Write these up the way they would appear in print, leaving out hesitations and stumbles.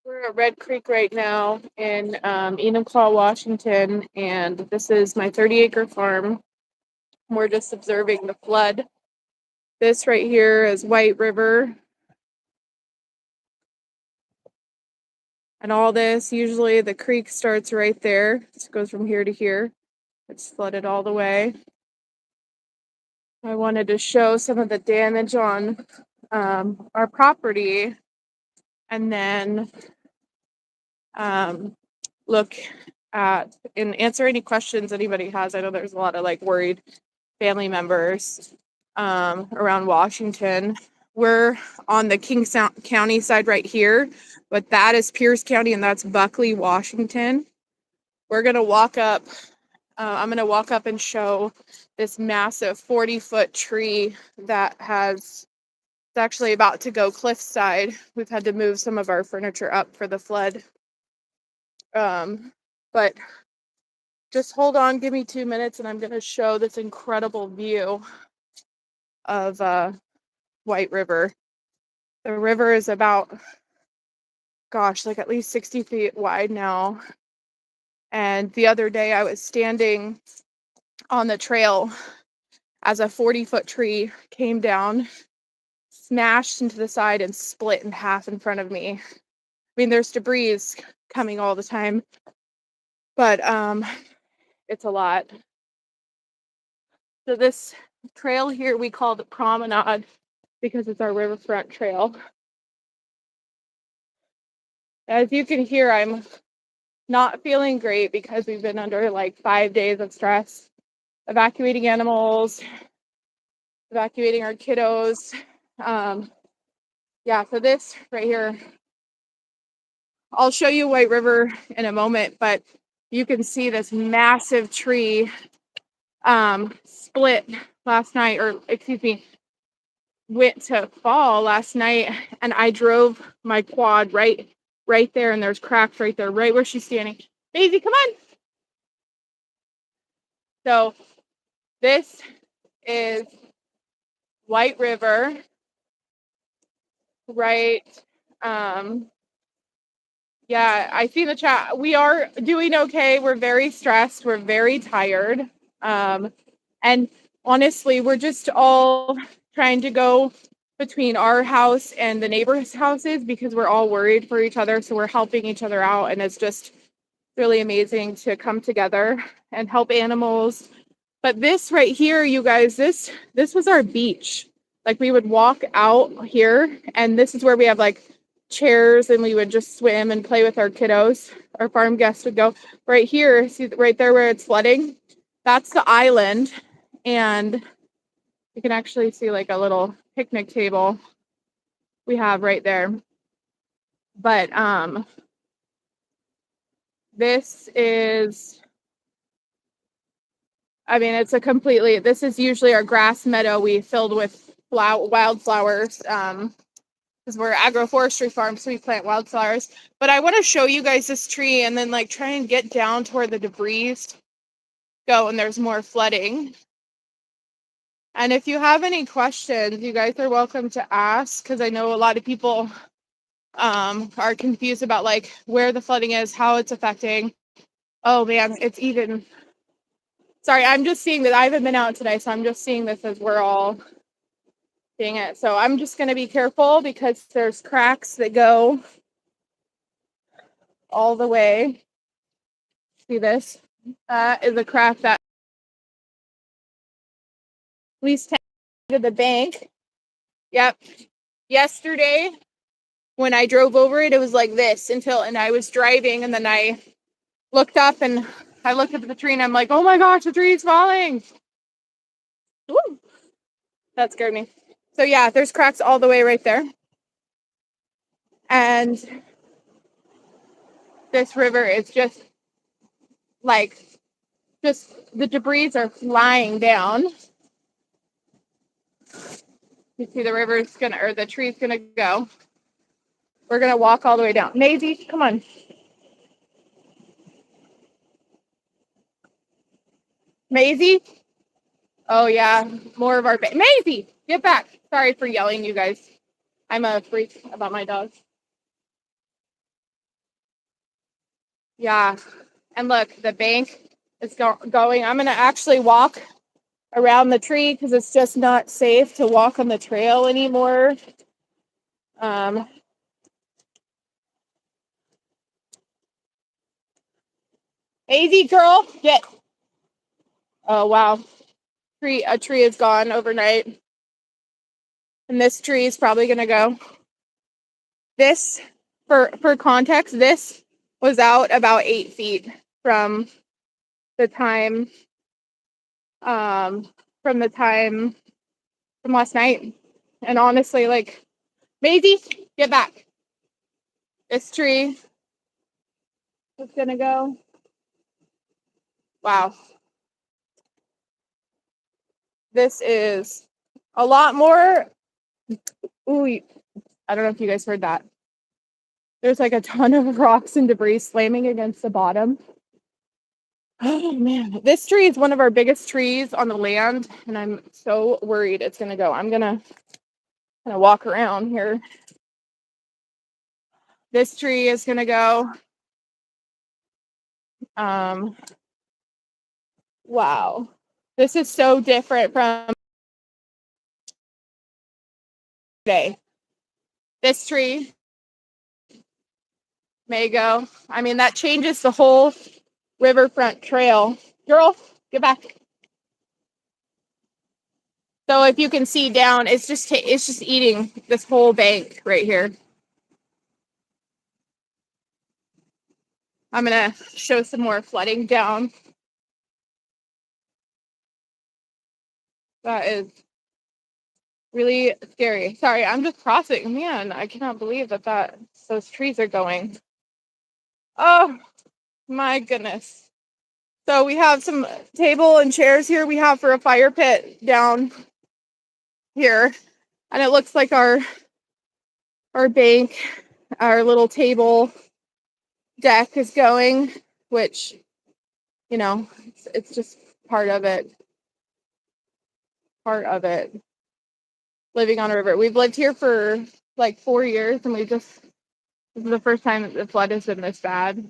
We're at Red Creek right now in Enumclaw, Washington, and this is my 30-acre farm. We're just observing the flood. This right here is White River. And all this, usually the creek starts right there. It goes from here to here. It's flooded all the way. I wanted to show some of the damage on our property, and then look at and answer any questions anybody has. I know there's a lot of like worried family members around Washington. We're on the King County side right here, but that is Pierce County and that's Buckley, Washington. We're gonna walk up. I'm gonna walk up and show this massive 40-foot tree that it's actually about to go cliffside. We've had to move some of our furniture up for the flood. But just hold on, give me 2 minutes, and I'm going to show this incredible view of White River. The river is about, gosh, like at least 60 feet wide now. And the other day I was standing on the trail as a 40-foot tree came down, smashed into the side, and split in half in front of me. I mean, there's debris coming all the time, but it's a lot. So this trail here we call the Promenade because it's our riverfront trail. As you can hear, I'm not feeling great because we've been under like 5 days of stress, evacuating animals, evacuating our kiddos. Yeah, so this right here, I'll show you White River in a moment, but you can see this massive tree split last night, or excuse me, went to fall last night, and I drove my quad right there, and there's cracks right there, right where she's standing. Maisie, come on. So this is White River, right? Yeah, I see the chat. We are doing okay. We're very stressed. We're very tired. And honestly, we're just all trying to go between our house and the neighbors' houses because we're all worried for each other. So we're helping each other out. And it's just really amazing to come together and help animals. But this right here, you guys, this was our beach. Like we would walk out here, and this is where we have like chairs, and we would just swim and play with our kiddos. Our farm guests would go right here. See right there where it's flooding? That's the island. And you can actually see like a little picnic table we have right there. But This is, I mean, it's a completely, this is usually our grass meadow we filled with wildflowers, because we're agroforestry farm, so we plant wildflowers. But I want to show you guys this tree and then like try and get down to where the debris go and there's more flooding. And if you have any questions, you guys are welcome to ask, because I know a lot of people are confused about like where the flooding is, how it's affecting. Oh man, it's even. Sorry, I'm just seeing that. I haven't been out today, so I'm just seeing this as we're all seeing it. So I'm just going to be careful because there's cracks that go all the way. See this? That is a crack that at least 10 to the bank. Yep. Yesterday, when I drove over it, it was like this and I was driving, and then I looked up and I looked up at the tree and I'm like, oh my gosh, the tree's falling. Woo! That scared me. So yeah, there's cracks all the way right there. And this river is just like, just the debris are flying down. You see the river's gonna, or the tree's gonna go. We're gonna walk all the way down. Maisie, come on. Maisie? Oh yeah, more of our, Maisie, get back. Sorry for yelling, you guys. I'm a freak about my dogs. Yeah, and look, the bank is going. I'm gonna actually walk around the tree because it's just not safe to walk on the trail anymore. AZ girl, get. Oh wow, a tree is gone overnight, and this tree is probably gonna go. This, for context, this was out about 8 feet from the time, from the time from last night, and honestly, like, Maisie, get back. This tree is gonna go. Wow. This is a lot more. Ooh, I don't know if you guys heard that. There's like a ton of rocks and debris slamming against the bottom. Oh man, this tree is one of our biggest trees on the land, and I'm so worried it's gonna go. I'm gonna walk around here. This tree is gonna go. Wow. This is so different from today. This tree may go. I mean, that changes the whole riverfront trail. Girl, get back. So if you can see down, it's just eating this whole bank right here. I'm gonna show some more flooding down. That is really scary. Sorry, I'm just crossing. Man, I cannot believe that those trees are going. Oh my goodness. So we have some table and chairs here. We have for a fire pit down here, and it looks like our bank, our little table deck is going, which, you know, it's just part of it. Part of it. Living on a river. We've lived here for like 4 years, and this is the first time that the flood has been this bad.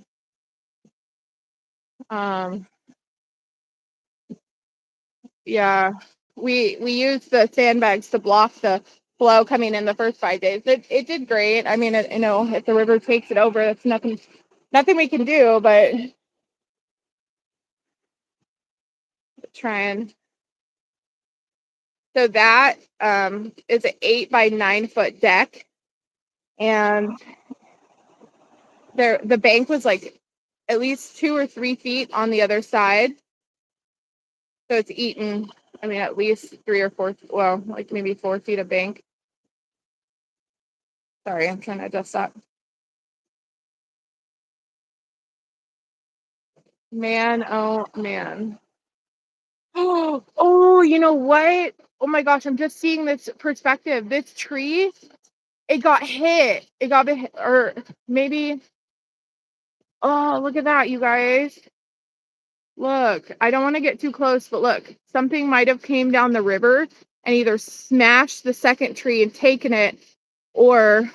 Yeah, we used the sandbags to block the flow coming in the first 5 days. It did great. I mean, you know, if the river takes it over, that's nothing we can do, but try and. So that is an 8 by 9 foot deck, and the bank was like at least 2 or 3 feet on the other side. So it's eaten, I mean, at least 3 or 4, well, like maybe 4 feet of bank. Sorry, I'm trying to adjust that. Man, oh man. Oh, you know what? Oh my gosh, I'm just seeing this perspective. This tree, it got hit. It got hit, or maybe. Oh, look at that, you guys. Look, I don't want to get too close, but look, something might have came down the river and either smashed the second tree and taken it, or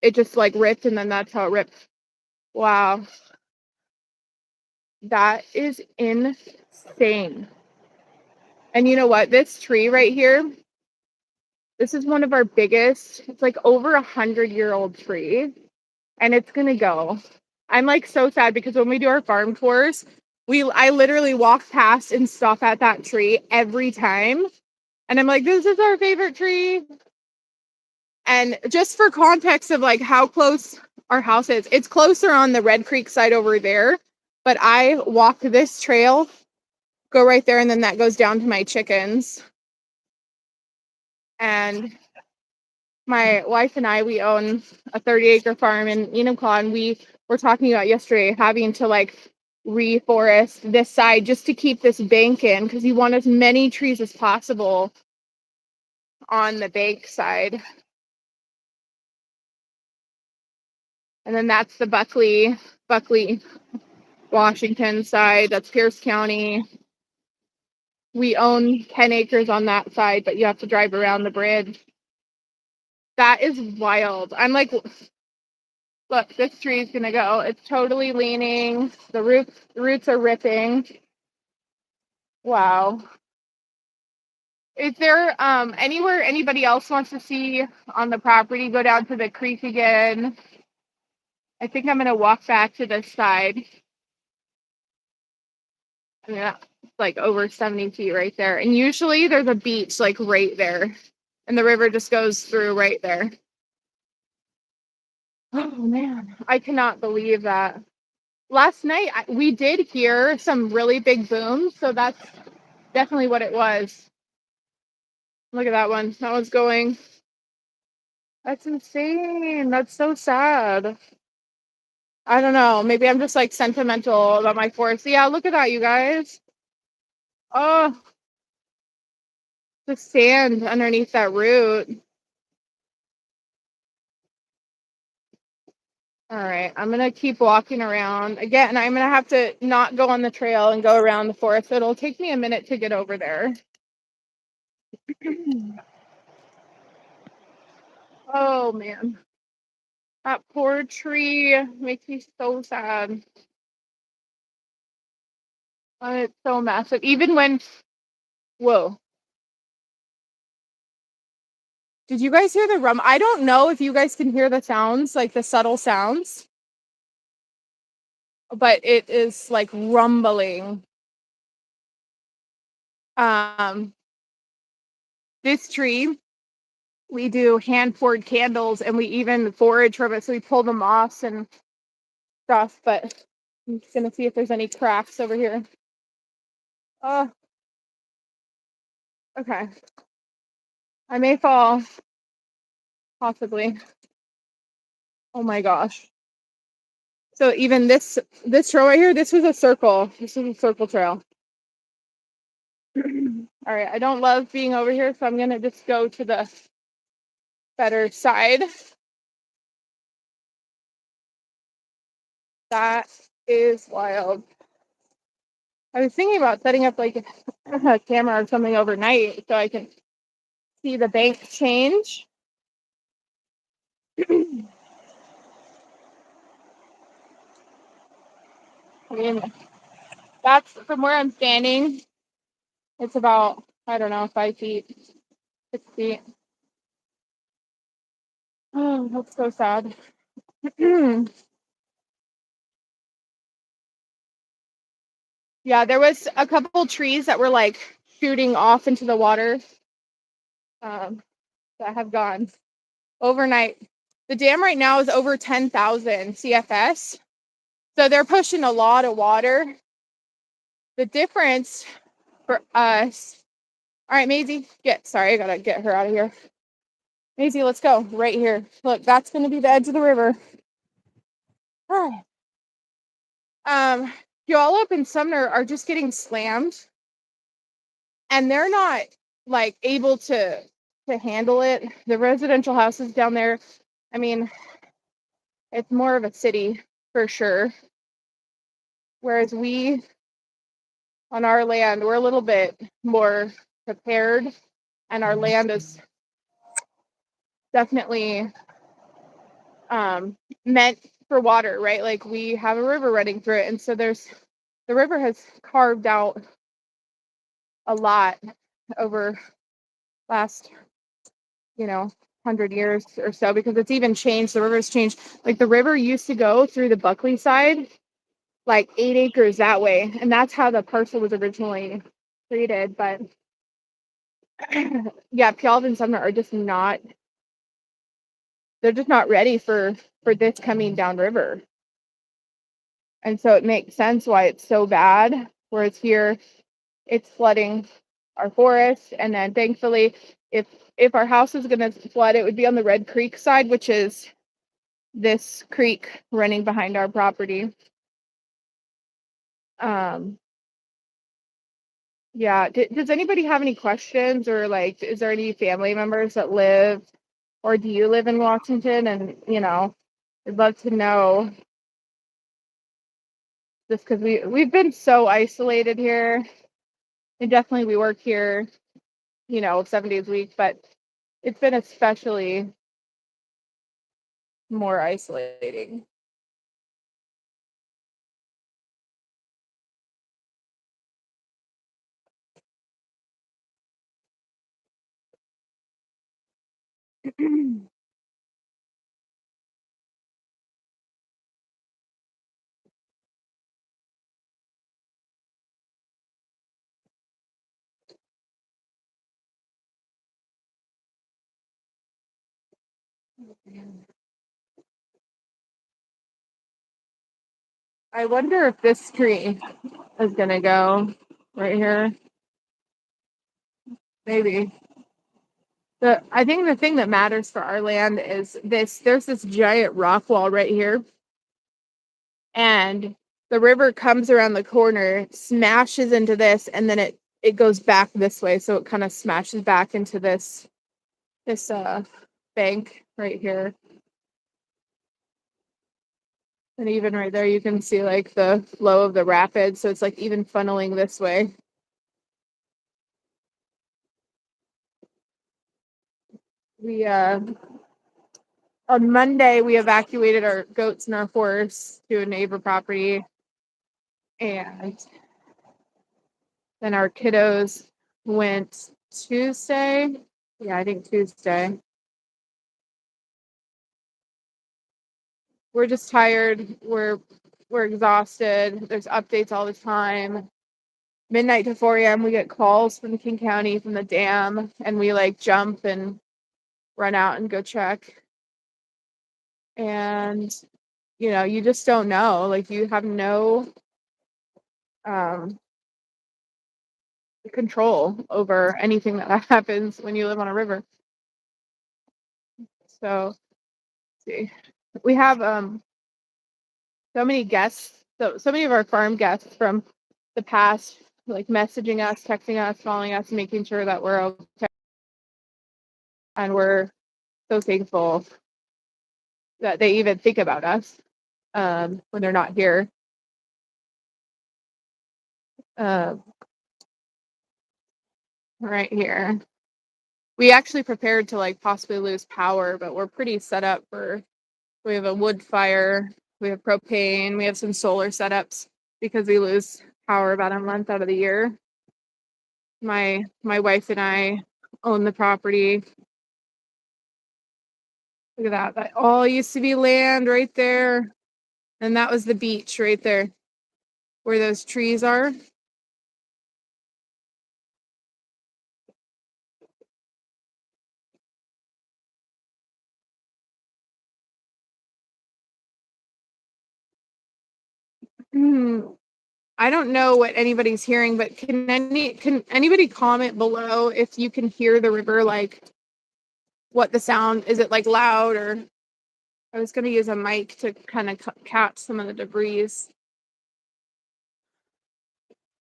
it just like ripped and then that's how it ripped. Wow. That is insane. And you know what? This tree right here, this is one of our biggest, it's like over 100-year-old tree, and it's gonna go. I'm like so sad because when we do our farm tours, I literally walk past and stop at that tree every time. And I'm like, this is our favorite tree. And just for context of like how close our house is, it's closer on the Red Creek side over there. But I walk this trail, go right there, and then that goes down to my chickens. And my wife and I, we own a 30-acre farm in Enumclaw, and we were talking about yesterday having to like reforest this side just to keep this bank in because you want as many trees as possible on the bank side. And then that's the Buckley, Washington side. That's Pierce County. We own 10 acres on that side, but you have to drive around the bridge. That is wild. I'm like, look, this tree is gonna go. It's totally leaning. The roots are ripping. Wow. Is there anywhere anybody else wants to see on the property? Go down to the creek again. I think I'm gonna walk back to this side. I mean, that's like over 70 feet right there. And usually there's a beach like right there. And the river just goes through right there. Oh man, I cannot believe that. Last night we did hear some really big booms, so that's definitely what it was. Look at that one. That one's going. That's insane. That's so sad. I don't know. Maybe I'm just like sentimental about my forest. Yeah, look at that, you guys. Oh, the sand underneath that root. All right, I'm gonna keep walking around. Again, I'm gonna have to not go on the trail and go around the forest. It'll take me a minute to get over there. Oh man, that poor tree makes me so sad. It's so massive. Even when, whoa, did you guys hear the rum? I don't know if you guys can hear the sounds, like the subtle sounds, but it is like rumbling. Um, this tree, we do hand poured candles and we even forage from it. So we pull the moss and stuff, but I'm just gonna see if there's any cracks over here. Oh, okay. I may fall, possibly. Oh my gosh. So even this trail right here, this was a circle. This is a circle trail. All right, I don't love being over here, so I'm gonna just go to the better side. That is wild. I was thinking about setting up like a camera or something overnight so I can see the bank change. I mean, that's from where I'm standing. It's about, I don't know, 5 feet, 6 feet. Oh, that's so sad. Yeah, there was a couple trees that were like shooting off into the water um, that have gone overnight. The dam right now is over 10,000 CFS. So they're pushing a lot of water. The difference for us. All right, Maisie, sorry, I gotta get her out of here. Maisie, let's go right here. Look, that's gonna be the edge of the river. All right. Puyallup and Sumner are just getting slammed, and they're not like able to handle it. The residential houses down there, I mean, it's more of a city for sure. Whereas we on our land, we're a little bit more prepared, and our land is definitely meant for water, right? Like we have a river running through it, and so the river has carved out a lot over last 100 years or so, because it's even changed. The river's changed. Like the river used to go through the Buckley side, like 8 acres that way, and that's how the parcel was originally created. But yeah, Puyallup and Sumner are just not, they're just not ready for this coming downriver. And so it makes sense why it's so bad. Whereas here, it's flooding our forest, and then thankfully, if our house is going to flood, it would be on the Red Creek side, which is this creek running behind our property. Yeah. Does anybody have any questions, or like, is there any family members that live, or do you live in Washington? And I'd love to know, just because we've been so isolated here, and definitely we work here, 7 days a week, but it's been especially more isolating. I wonder if this tree is gonna go right here. Maybe. I think the thing that matters for our land is this. There's this giant rock wall right here, and the river comes around the corner, smashes into this, and then it goes back this way. So it kind of smashes back into this bank right here. And even right there, you can see like the flow of the rapids. So it's like even funneling this way. We on Monday we evacuated our goats and our horse to a neighbor property, and then our kiddos went Tuesday. Yeah, I think Tuesday. We're just tired. We're exhausted. There's updates all the time. Midnight to 4 a.m. we get calls from King County, from the dam, and we like jump and run out and go check. And you just don't know. Like you have no control over anything that happens when you live on a river. So let's see. We have so many guests, so many of our farm guests from the past, like messaging us, texting us, calling us, making sure that we're okay. And we're so thankful that they even think about us when they're not here. Right here. We actually prepared to like possibly lose power, but we're pretty set up for, we have a wood fire, we have propane, we have some solar setups, because we lose power about a month out of the year. My wife and I own the property. Look at that. That all used to be land right there. And that was the beach right there where those trees are. I don't know what anybody's hearing, but can anybody comment below if you can hear the river, like what the sound is? It like loud, or I was going to use a mic to kind of catch some of the debris.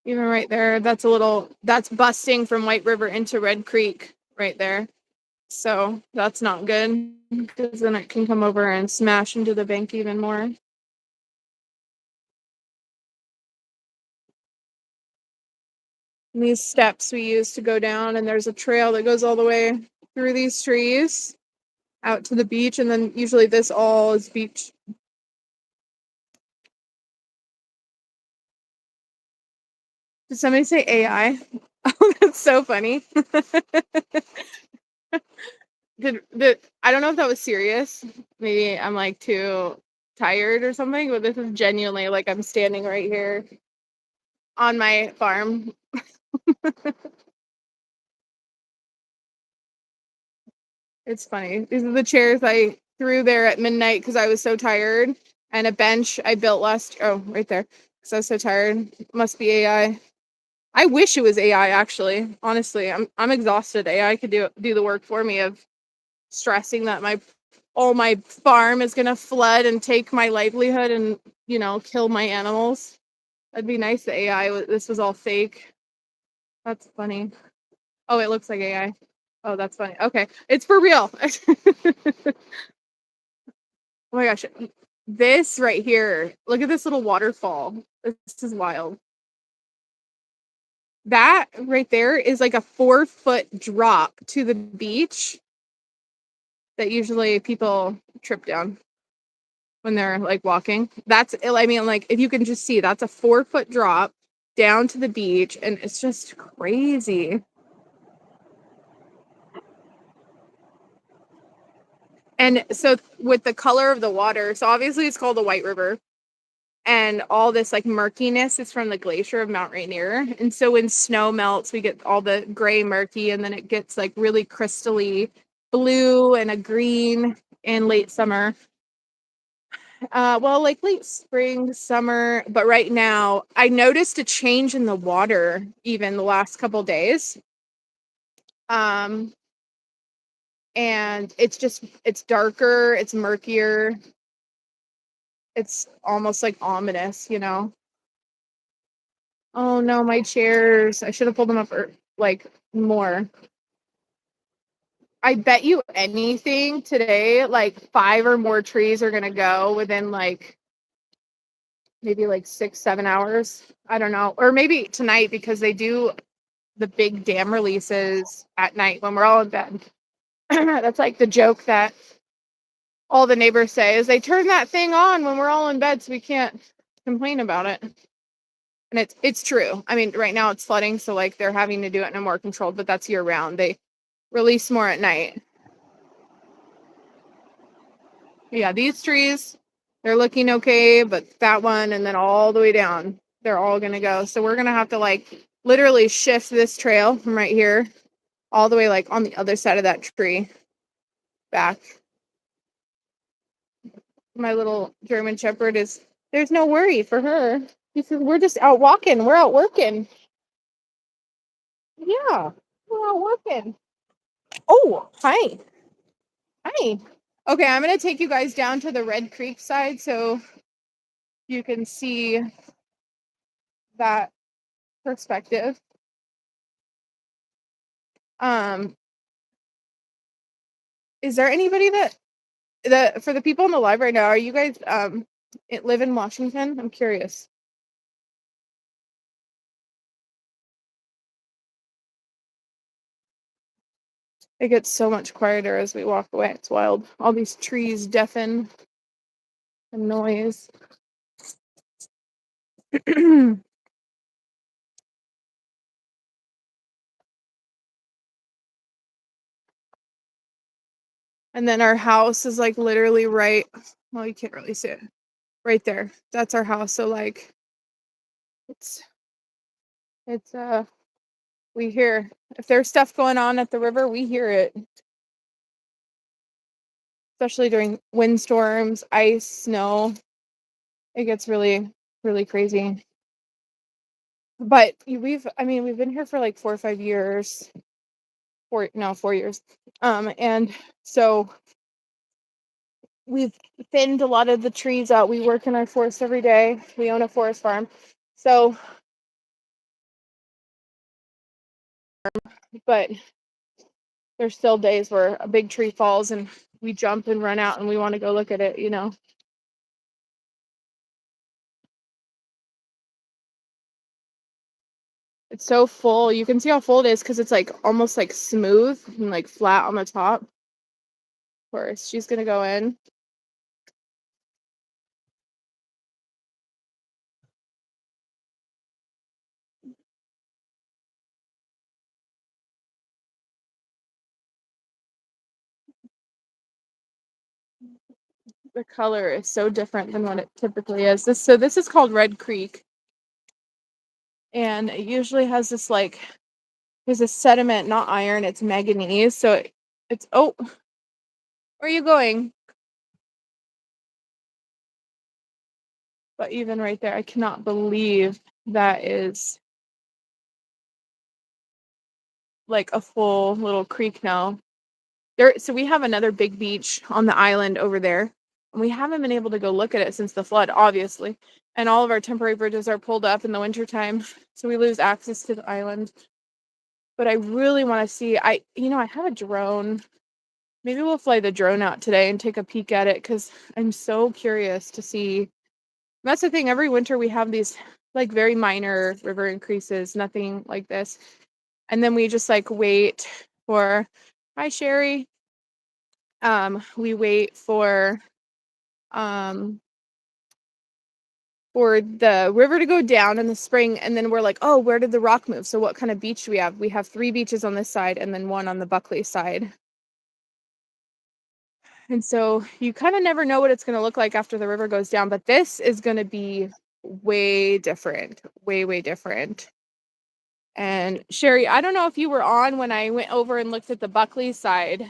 Even right there, that's busting from White River into Red Creek right there. So that's not good because then it can come over and smash into the bank even more. And these steps we use to go down, and there's a trail that goes all the way through these trees out to the beach, and then usually this all is beach. Did somebody say AI? Oh, that's so funny. Did I don't know if that was serious. Maybe I'm like too tired or something, but this is genuinely like I'm standing right here on my farm. It's funny. These are the chairs I threw there at midnight because I was so tired, and a bench I built last. Oh, right there. Because I was so tired. Must be AI. I wish it was AI. Actually, honestly, I'm exhausted. AI could do the work for me of stressing that my farm is gonna flood and take my livelihood and kill my animals. That'd be nice. The AI. This was all fake. That's funny. Oh, it looks like AI. Oh, that's funny. Okay, it's for real. Oh my gosh. This right here. Look at this little waterfall. This is wild. That right there is like a 4-foot drop to the beach that usually people trip down when they're like walking. I mean, like if you can just see, that's a 4-foot drop down to the beach, and it's just crazy. And so with the color of the water, so obviously it's called the White River. And all this like murkiness is from the glacier of Mount Rainier. And so when snow melts, we get all the gray murky, and then it gets like really crystally blue and a green in late summer. Well, like late spring, summer, but right now I noticed a change in the water even the last couple days. Um, and it's darker, it's murkier, it's almost like ominous. Oh no, my chairs. I should have pulled them up like more. I bet you anything today, like 5 or more trees are gonna go within like maybe like 6, 7 hours. I don't know. Or maybe tonight because they do the big dam releases at night when we're all in bed. That's like the joke that all the neighbors say is they turn that thing on when we're all in bed so we can't complain about it. And it's true. I mean, right now it's flooding, so like they're having to do it in a more controlled, but that's year round. They release more at night. Yeah, these trees, they're looking okay, but that one and then all the way down, they're all gonna go. So we're gonna have to like literally shift this trail from right here all the way like on the other side of that tree back. My little German Shepherd there's no worry for her. She says, we're just out walking, we're out working. Yeah, we're out working. Oh, hi. Hi. Okay, I'm gonna take you guys down to the Red Creek side so you can see that perspective. Um, is there anybody that for the people in the live right now, are you guys live in Washington? I'm curious. It gets so much quieter as we walk away. It's wild. All these trees deafen the noise. And then our house is like literally right. Well, you can't really see it. Right there. That's our house. So like it's it's we hear if there's stuff going on at the river, we hear it. Especially during windstorms, ice, snow. It gets really, really crazy. But we've been here for like 4 or 5 years. 4 years. And so we've thinned a lot of the trees out. We work in our forest every day. We own a forest farm. So but there's still days where a big tree falls and we jump and run out and we want to go look at it, you know. It's so full. You can see how full it is because it's like almost like smooth and like flat on the top. Of course, she's gonna go in. The color is so different than what it typically is. This is called Red Creek, and it usually has this like there's a sediment, not iron, it's manganese. So it's oh, where are you going? But even right there, I cannot believe that is like a full little creek now. So we have another big beach on the island over there, and we haven't been able to go look at it since the flood, obviously. And all of our temporary bridges are pulled up in the wintertime, so we lose access to the island. But I really want to see. I have a drone. Maybe we'll fly the drone out today and take a peek at it because I'm so curious to see. That's the thing. Every winter we have these like very minor river increases, nothing like this. And then we just like wait for, hi Sherry. We wait um for the river to go down in the spring, and then we're like, oh, where did the rock move? So what kind of beach do we have? We have 3 beaches on this side and then one on the Buckley side. And so you kind of never know what it's going to look like after the river goes down, but this is going to be way different, way different. And Sherry, I don't know if you were on when I went over and looked at the Buckley side.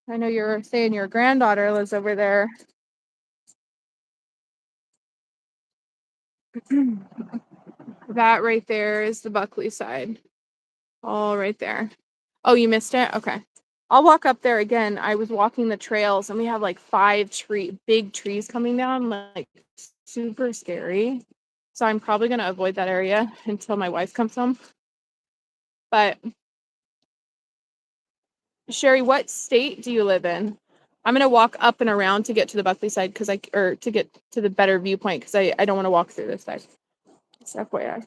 I know you're saying your granddaughter lives over there. That right there is the Buckley side. All right there. Oh, you missed it? Okay. I'll walk up there again. I was walking the trails and we have like 5 big trees coming down, like super scary. So I'm probably going to avoid that area until my wife comes home. But Sherry, what state do you live in? I'm going to walk up and around to get to the Buckley side or to get to the better viewpoint because I don't want to walk through this side. It's FYI.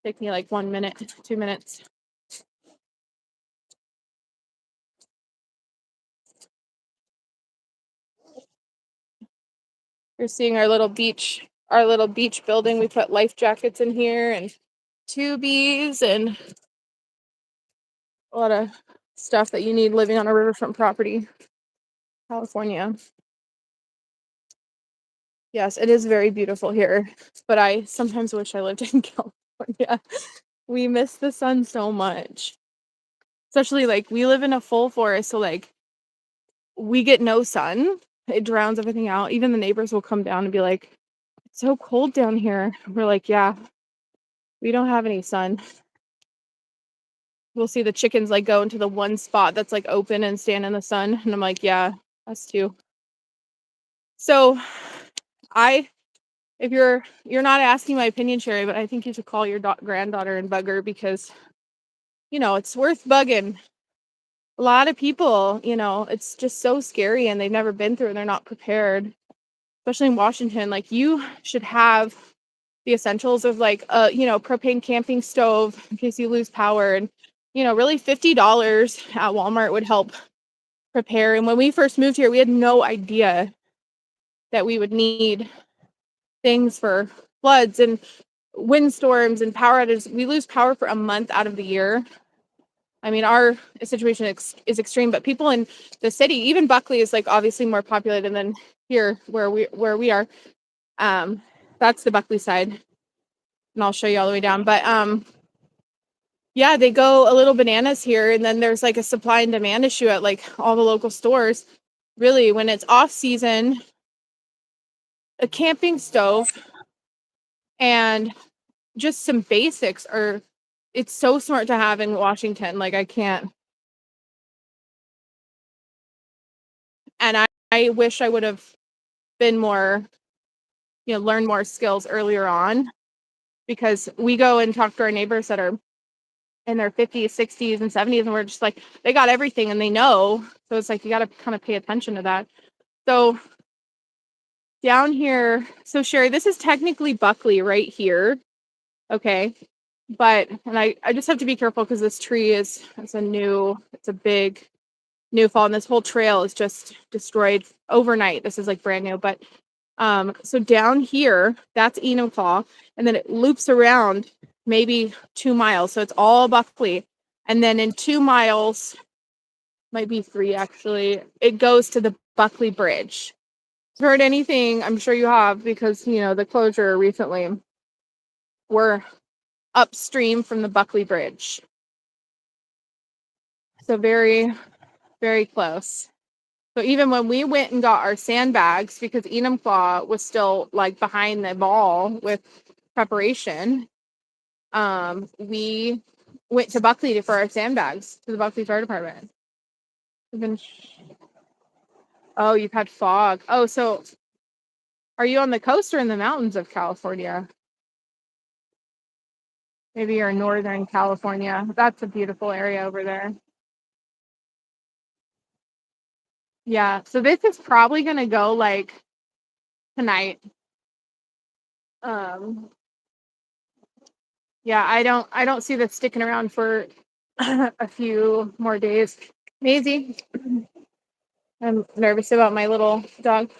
Take me like 1 minute, 2 minutes. You're seeing our little beach building. We put life jackets in here and tubies and a lot of stuff that you need living on a riverfront property, California. Yes, it is very beautiful here, but I sometimes wish I lived in California. We miss the sun so much. Especially like we live in a full forest, so like we get no sun. It drowns everything out. Even the neighbors will come down and be like, "It's so cold down here." We're like, "Yeah, we don't have any sun." We'll see the chickens like go into the one spot that's like open and stand in the sun, and I'm like, "Yeah, us too." So, if you're not asking my opinion, Sherry, but I think you should call your granddaughter and bug her because it's worth bugging. A lot of people, it's just so scary and they've never been through it and they're not prepared, especially in Washington. Like you should have the essentials of like propane camping stove in case you lose power, and really $50 at Walmart would help prepare. And when we first moved here, we had no idea that we would need things for floods and windstorms and power outages. We lose power for a month out of the year. I mean, our situation is extreme, but people in the city, even Buckley is like obviously more populated than here where we are. That's the Buckley side, and I'll show you all the way down. But yeah, they go a little bananas here, and then there's like a supply and demand issue at like all the local stores. Really, when it's off season, a camping stove and just some basics are. It's so smart to have in Washington. Like I can't. And I wish I would have been more, learned more skills earlier on because we go and talk to our neighbors that are in their 50s, 60s, and 70s, and we're just like, they got everything and they know. So it's like you got to kind of pay attention to that. So down here, so Sherry, this is technically Buckley right here. Okay. But, and I just have to be careful because this tree it's a big new fall, and this whole trail is just destroyed overnight. This is like brand new. But so down here, that's Enumclaw, and then it loops around maybe 2 miles. So it's all Buckley. And then in 2 miles, might be 3 actually, it goes to the Buckley Bridge. Heard anything? I'm sure you have, because the closure recently. We're upstream from the Buckley Bridge. So very, very close. So even when we went and got our sandbags, because Enumclaw was still like behind the mall with preparation, we went to Buckley for our sandbags to the Buckley Fire Department. Oh, you've had fog. Oh, so are you on the coast or in the mountains of California? Maybe you're in Northern California. That's a beautiful area over there. Yeah, so this is probably gonna go like tonight. Um, yeah, I don't see this sticking around for a few more days. Maisie, I'm nervous about my little dog.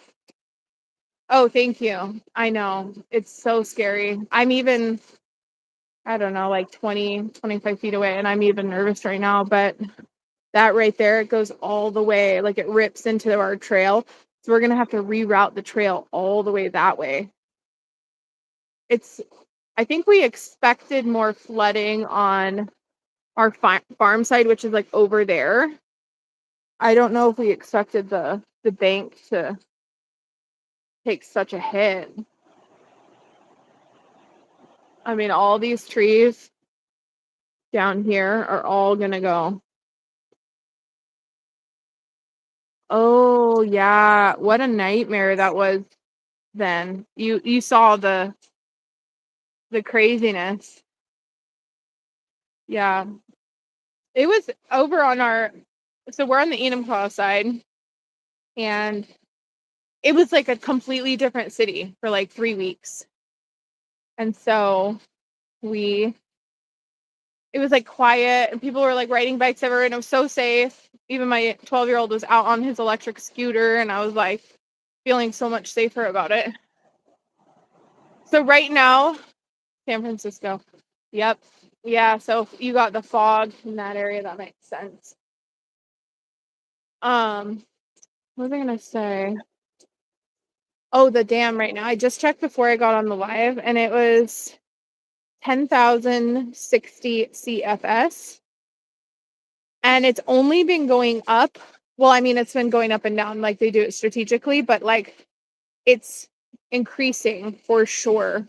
Oh, thank you. I know. It's so scary. I'm even, I don't know, like 20, 25 feet away, and I'm even nervous right now, but that right there, it goes all the way, like it rips into our trail. So we're gonna have to reroute the trail all the way that way. I think we expected more flooding on our farm side, which is like over there. I don't know if we expected the bank to take such a hit. I mean, all these trees down here are all gonna go. Oh yeah, what a nightmare that was then. You saw the craziness. Yeah. It was over on so we're on the Enumclaw side, and it was like a completely different city for like 3 weeks. And so it was like quiet, and people were like riding bikes everywhere, and it was so safe. Even my 12-year-old was out on his electric scooter, and I was like feeling so much safer about it. So right now, San Francisco. Yep. Yeah, so you got the fog in that area, that makes sense. What was I gonna say? Oh, the dam right now. I just checked before I got on the live, and it was 10,060 CFS. And it's only been going up. Well, I mean, it's been going up and down like they do it strategically, but like it's increasing for sure.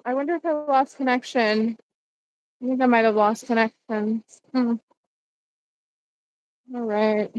I wonder if I lost connection. I think I might have lost connection. All right.